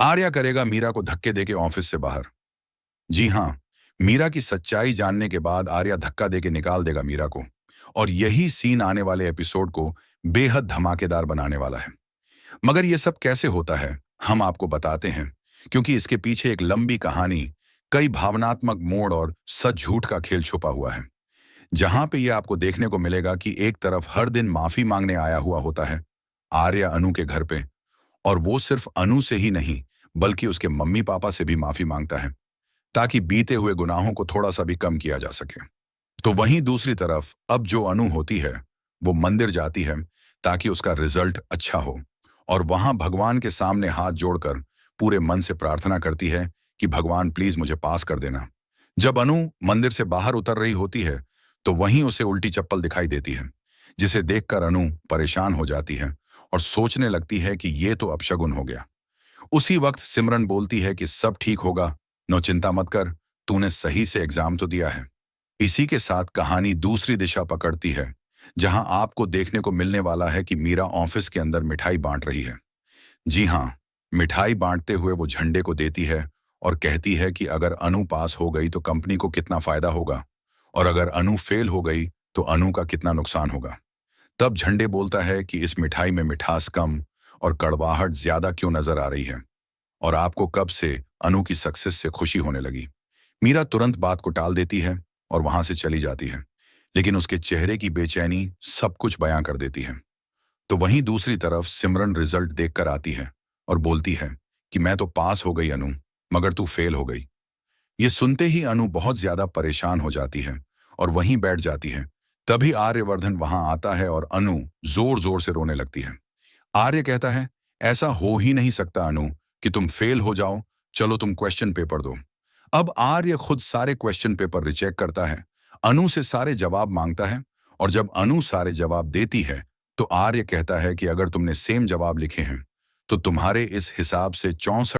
आर्या करेगा मीरा को धक्के देके ऑफिस से बाहर। जी हाँ, मीरा की सच्चाई जानने के बाद आर्या धक्का देके निकाल देगा मीरा को। और यही सीन आने वाले एपिसोड को बेहद धमाकेदार बनाने वाला है। मगर यह सब कैसे होता है, हम आपको बताते हैं, क्योंकि इसके पीछे एक लंबी कहानी, कई भावनात्मक मोड़ और सच झूठ का खेल छुपा हुआ है। जहां पे यह आपको देखने को मिलेगा कि एक तरफ हर दिन माफी मांगने आया हुआ होता है आर्या अनु के घर पे, और वो सिर्फ अनु से ही नहीं बल्कि उसके मम्मी पापा से भी माफी मांगता है, ताकि बीते हुए गुनाहों को थोड़ा सा भी कम किया जा सके। तो वहीं दूसरी तरफ अब जो अनु होती है, वो मंदिर जाती है ताकि उसका रिजल्ट अच्छा हो, और वहां भगवान के सामने हाथ जोड़कर पूरे मन से प्रार्थना करती है कि भगवान प्लीज मुझे पास कर देना। जब अनु मंदिर से बाहर उतर रही होती है, तो वहीं उसे उल्टी चप्पल दिखाई देती है, जिसे देखकर अनु परेशान हो जाती है और सोचने लगती है कि ये तो अपशगुन हो गया। उसी वक्त सिमरन बोलती है कि सब ठीक होगा, नो चिंता मत कर, तूने सही से एग्जाम तो दिया है। इसी के साथ कहानी दूसरी दिशा पकड़ती है, जहां आपको देखने को मिलने वाला है कि मीरा ऑफिस के अंदर मिठाई बांट रही है। जी हाँ, मिठाई बांटते हुए वो झंडे को देती है और कहती है कि अगर अनु पास हो गई तो कंपनी को कितना फायदा होगा, और अगर अनु फेल हो गई तो अनु का कितना नुकसान होगा। तब झंडे बोलता है कि इस मिठाई में मिठास कम और कड़वाहट ज्यादा क्यों नजर आ रही है, और आपको कब से अनु की सक्सेस से खुशी होने लगी। मीरा तुरंत बात को टाल देती है और वहां से चली जाती है, लेकिन उसके चेहरे की बेचैनी सब कुछ बयां कर देती है। तो वहीं दूसरी तरफ सिमरन रिजल्ट देखकर आती है और बोलती है कि मैं तो पास हो गई अनु, मगर तू फेल हो गई। ये सुनते ही अनु बहुत ज्यादा परेशान हो जाती है और वहीं बैठ जाती है। तभी आर्यवर्धन वहां आता है और अनु जोर जोर से रोने लगती है। आर्य कहता है, ऐसा हो ही नहीं सकता अनु कि तुम फेल हो जाओ, चलो तुम क्वेश्चन पेपर दो। अब आर्य खुद सारे क्वेश्चन पेपर रिचेक करता है, अनु से सारे जवाब मांगता है, और जब अनु सारे जवाब देती है तो आर्य कहता है कि अगर तुमने सेम जवाब लिखे हैं तो तुम्हारे इस हिसाब से 64